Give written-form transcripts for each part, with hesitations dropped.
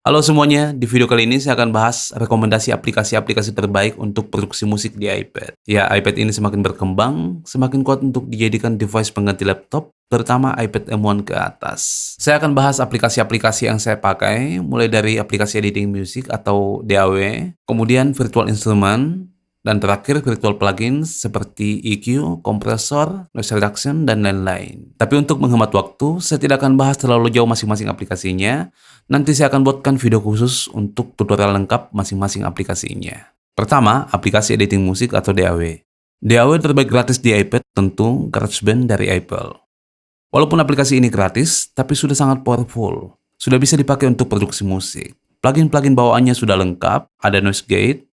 Halo semuanya, di video kali ini saya akan bahas rekomendasi aplikasi-aplikasi terbaik untuk produksi musik di iPad. Ya, iPad ini semakin berkembang, semakin kuat untuk dijadikan device pengganti laptop, terutama iPad M1 ke atas. Saya akan bahas aplikasi-aplikasi yang saya pakai, mulai dari aplikasi editing music atau DAW, kemudian virtual instrument, dan terakhir virtual plugins seperti EQ, kompresor, noise reduction, dan lain-lain. Tapi untuk menghemat waktu, saya tidak akan bahas terlalu jauh masing-masing aplikasinya. Nanti saya akan buatkan video khusus untuk tutorial lengkap masing-masing aplikasinya. Pertama, aplikasi editing musik atau DAW. DAW terbaik gratis di iPad tentu GarageBand dari Apple. Walaupun aplikasi ini gratis, tapi sudah sangat powerful. Sudah bisa dipakai untuk produksi musik. Plugin-plugin bawaannya sudah lengkap, ada noise gate,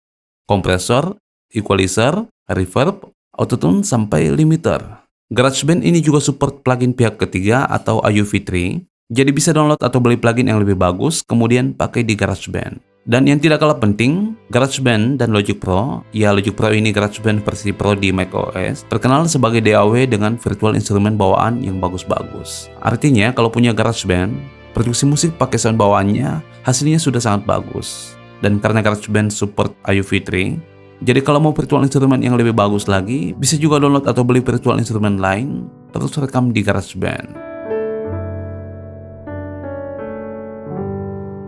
kompresor, equalizer, reverb, autotune, sampai limiter. GarageBand ini juga support plugin pihak ketiga atau AUV3, jadi bisa download atau beli plugin yang lebih bagus, kemudian pakai di GarageBand. Dan yang tidak kalah penting, GarageBand dan Logic Pro, ya Logic Pro ini GarageBand versi Pro di macOS, terkenal sebagai DAW dengan virtual instrumen bawaan yang bagus-bagus. Artinya, kalau punya GarageBand, produksi musik pakai sound bawaannya, hasilnya sudah sangat bagus. Dan karena GarageBand support AUV3, jadi kalau mau virtual instrument yang lebih bagus lagi, bisa juga download atau beli virtual instrument lain, terus rekam di GarageBand.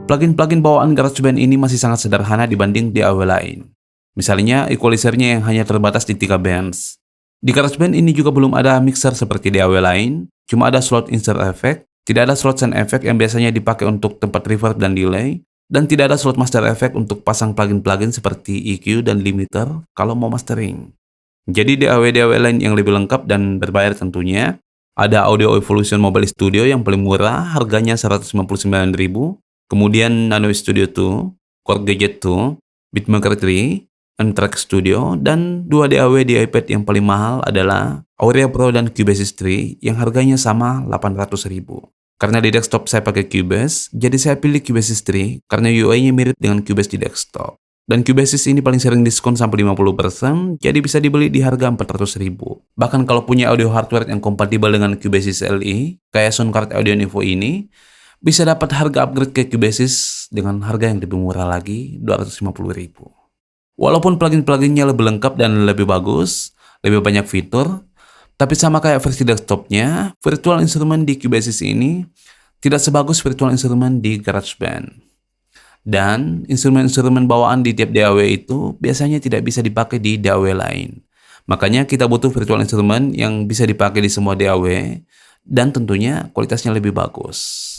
Plugin-plugin bawaan GarageBand ini masih sangat sederhana dibanding DAW lain. Misalnya, equalizernya yang hanya terbatas di 3 bands. Di GarageBand ini juga belum ada mixer seperti DAW lain, cuma ada slot insert effect, tidak ada slot sound effect yang biasanya dipakai untuk tempat reverb dan delay, dan tidak ada slot master effect untuk pasang plugin-plugin seperti EQ dan limiter kalau mau mastering. Jadi DAW-DAW lain yang lebih lengkap dan berbayar tentunya, ada Audio Evolution Mobile Studio yang paling murah, harganya 159.000, kemudian Nano Studio 2, Chord Gadget 2, Beatmaker 3, N-Track Studio, dan 2 DAW di iPad yang paling mahal adalah Aurea Pro dan Cubase 3 yang harganya sama 800.000. Karena di desktop saya pakai Cubase, jadi saya pilih Cubase 3 karena UI-nya mirip dengan Cubase di desktop. Dan Cubase ini paling sering diskon sampai 50%, jadi bisa dibeli di harga 400.000. Bahkan kalau punya audio hardware yang kompatibel dengan Cubase LE, kayak Soundcard Audio Evo ini, bisa dapat harga upgrade ke Cubase dengan harga yang lebih murah lagi, 250.000. Walaupun plugin-pluginnya lebih lengkap dan lebih bagus, lebih banyak fitur, tapi sama kayak versi desktopnya, virtual instrument di Cubase ini tidak sebagus virtual instrument di GarageBand. Dan instrumen-instrumen bawaan di tiap DAW itu biasanya tidak bisa dipakai di DAW lain. Makanya kita butuh virtual instrument yang bisa dipakai di semua DAW dan tentunya kualitasnya lebih bagus.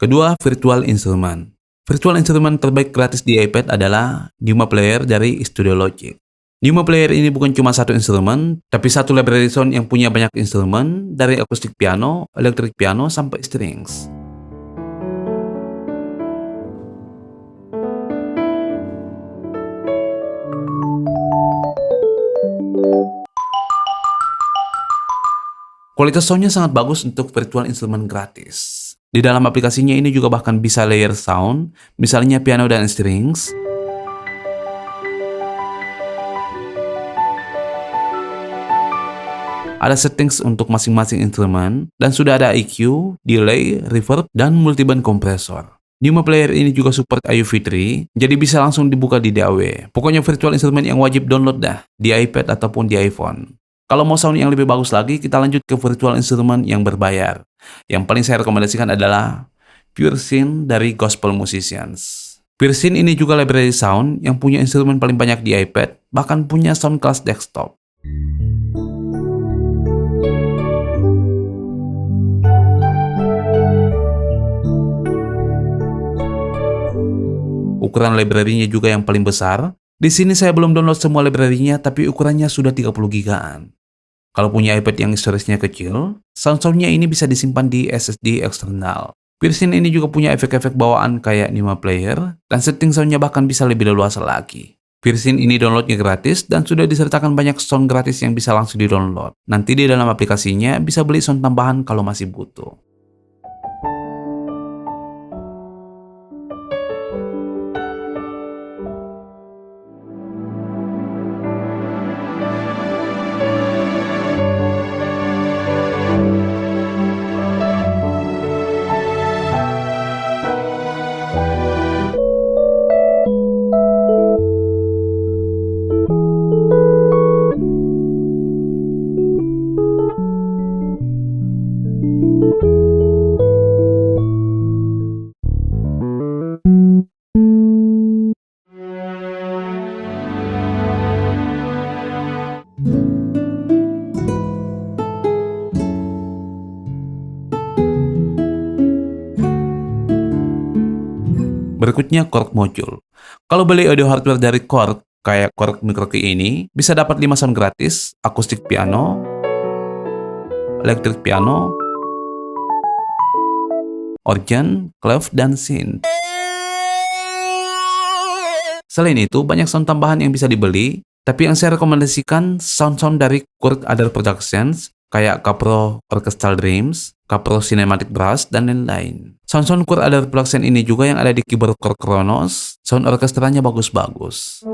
Kedua, virtual instrument. Virtual instrument terbaik gratis di iPad adalah Numa Player dari Studio Logic. Numa Player ini bukan cuma satu instrumen, tapi satu library sound yang punya banyak instrumen, dari akustik piano, electric piano, sampai strings. Kualitas soundnya sangat bagus untuk virtual instrument gratis. Di dalam aplikasinya ini juga bahkan bisa layer sound, misalnya piano dan strings. Ada settings untuk masing-masing instrumen, dan sudah ada EQ, delay, reverb, dan multiband kompresor. Numa Player ini juga support AUV3, jadi bisa langsung dibuka di DAW. Pokoknya virtual instrument yang wajib download dah, di iPad ataupun di iPhone. Kalau mau sound yang lebih bagus lagi, kita lanjut ke virtual instrument yang berbayar. Yang paling saya rekomendasikan adalah PureSynth dari Gospel Musicians. PureSynth ini juga library sound yang punya instrumen paling banyak di iPad, bahkan punya sound kelas desktop. Ukuran library-nya juga yang paling besar. Di sini saya belum download semua library-nya, tapi ukurannya sudah 30 gigaan. Kalau punya iPad yang storage-nya kecil, sound-soundnya ini bisa disimpan di SSD eksternal. PureSynth ini juga punya efek-efek bawaan kayak Numa Player, dan setting soundnya bahkan bisa lebih leluasa lagi. PureSynth ini downloadnya gratis, dan sudah disertakan banyak sound gratis yang bisa langsung di-download. Nanti di dalam aplikasinya bisa beli sound tambahan kalau masih butuh. Berikutnya Korg Module. Kalau beli audio hardware dari Korg, kayak Korg Micro Key ini, bisa dapat 5 sound gratis, akustik piano, electric piano, organ, clef, dan synth. Selain itu, banyak sound tambahan yang bisa dibeli, tapi yang saya rekomendasikan sound-sound dari Korg Other Productions, kayak Capro Orchestral Dreams, Capro Cinematic Brass, dan lain-lain. Sound-sound Korg Other Productions ini juga yang ada di keyboard Korg Kronos, sound orkestranya bagus-bagus.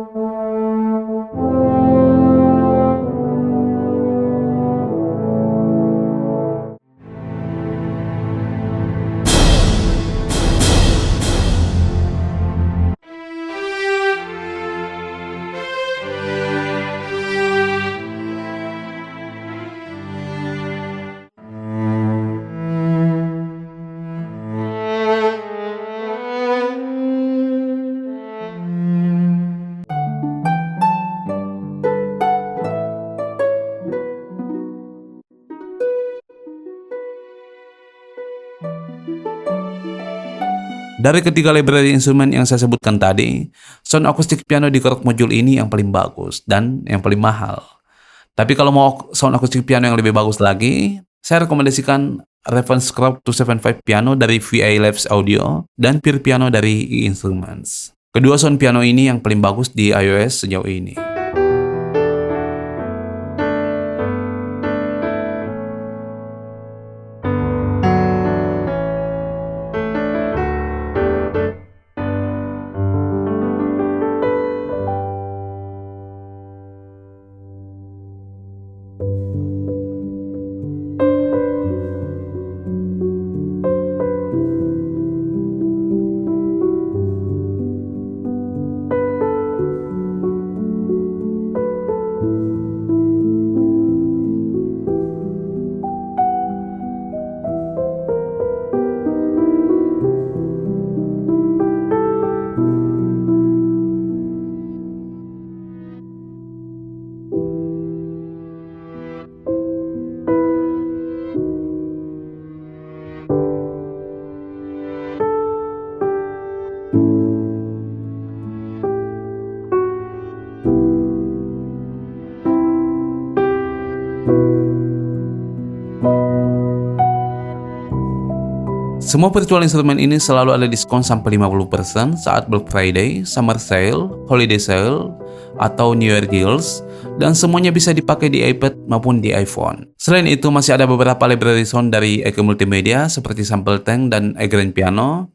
Dari ketiga library instrumen yang saya sebutkan tadi, sound akustik piano di Korg Module ini yang paling bagus dan yang paling mahal. Tapi kalau mau sound akustik piano yang lebih bagus lagi, saya rekomendasikan Ravenscroft 275 piano dari VA Labs Audio dan Pure Piano dari E-Instruments. Kedua sound piano ini yang paling bagus di iOS sejauh ini. Semua virtual instrument ini selalu ada diskon sampai 50% saat Black Friday, Summer Sale, Holiday Sale, atau New Year Deals, dan semuanya bisa dipakai di iPad maupun di iPhone. Selain itu, masih ada beberapa library sound dari EQ Multimedia seperti Sample Tank dan Grand Piano,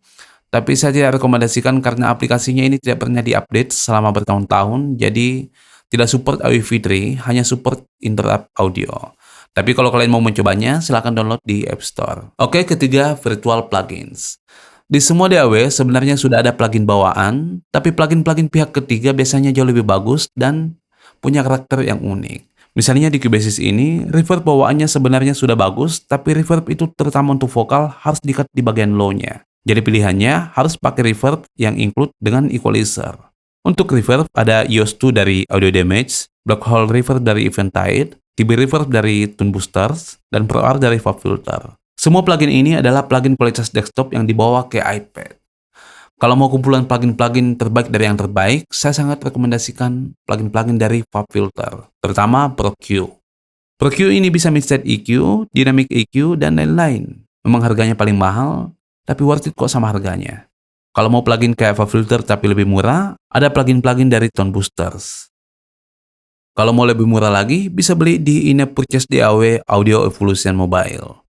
tapi saya tidak rekomendasikan karena aplikasinya ini tidak pernah diupdate selama bertahun-tahun, jadi tidak support AV3, hanya support interrupt audio. Tapi kalau kalian mau mencobanya, silahkan download di App Store. Oke, ketiga, virtual plugins. Di semua DAW sebenarnya sudah ada plugin bawaan, tapi plugin-plugin pihak ketiga biasanya jauh lebih bagus dan punya karakter yang unik. Misalnya di Cubassist ini, reverb bawaannya sebenarnya sudah bagus, tapi reverb itu terutama untuk vokal harus di-cut di bagian low-nya. Jadi pilihannya harus pakai reverb yang include dengan equalizer. Untuk reverb ada EOS 2 dari Audio Damage, Black Hole Reverb dari Eventide, TB Reverb dari Tone Boosters, dan ProR dari FabFilter. Semua plugin ini adalah plugin kualitas desktop yang dibawa ke iPad. Kalau mau kumpulan plugin-plugin terbaik dari yang terbaik, saya sangat rekomendasikan plugin-plugin dari FabFilter, terutama ProQ. ProQ ini bisa mixed EQ, dynamic EQ, dan lain-lain. Memang harganya paling mahal, tapi worth it kok sama harganya. Kalau mau plugin kayak FabFilter tapi lebih murah, ada plugin-plugin dari Tone Boosters. Kalau mau lebih murah lagi, bisa beli di in-app purchase DAW Audio Evolution Mobile.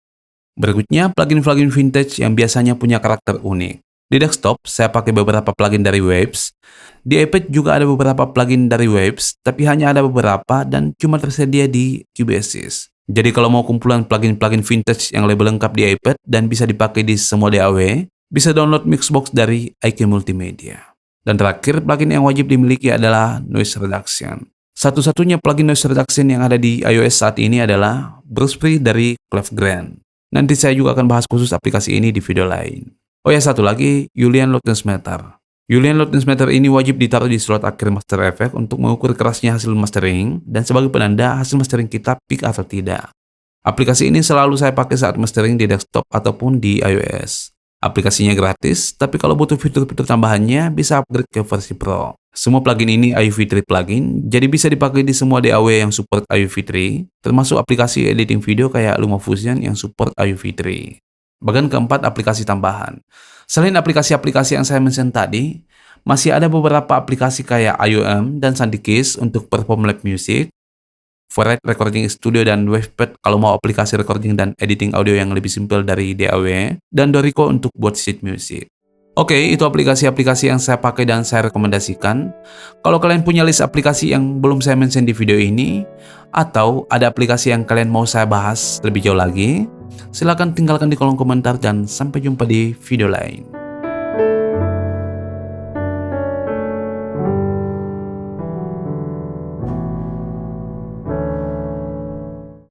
Berikutnya, plugin-plugin vintage yang biasanya punya karakter unik. Di desktop, saya pakai beberapa plugin dari Waves. Di iPad juga ada beberapa plugin dari Waves, tapi hanya ada beberapa dan cuma tersedia di Cubassist. Jadi kalau mau kumpulan plugin-plugin vintage yang lebih lengkap di iPad dan bisa dipakai di semua DAW, bisa download Mixbox dari EQ Multimedia. Dan terakhir, plugin yang wajib dimiliki adalah Noise Reduction. Satu-satunya plugin noise reduction yang ada di iOS saat ini adalah Bruce Free dari Clefgrand. Nanti saya juga akan bahas khusus aplikasi ini di video lain. Oh ya, satu lagi, Julian Loud Transmitter. Julian Loud Transmitter ini wajib ditaruh di slot akhir Master Effect untuk mengukur kerasnya hasil mastering dan sebagai penanda hasil mastering kita peak atau tidak. Aplikasi ini selalu saya pakai saat mastering di desktop ataupun di iOS. Aplikasinya gratis, tapi kalau butuh fitur-fitur tambahannya bisa upgrade ke versi Pro. Semua plugin ini IUV3 plugin, jadi bisa dipakai di semua DAW yang support IUV3, termasuk aplikasi editing video kayak LumaFusion yang support IUV3. Bagian keempat, aplikasi tambahan. Selain aplikasi-aplikasi yang saya mention tadi, masih ada beberapa aplikasi kayak IOM dan SandiKeys untuk perform live music, Forest Recording Studio dan Wavepad kalau mau aplikasi recording dan editing audio yang lebih simpel dari DAW, dan Dorico untuk buat sheet music. Oke, itu aplikasi-aplikasi yang saya pakai dan saya rekomendasikan. Kalau kalian punya list aplikasi yang belum saya mention di video ini, atau ada aplikasi yang kalian mau saya bahas lebih jauh lagi, silahkan tinggalkan di kolom komentar dan sampai jumpa di video lain.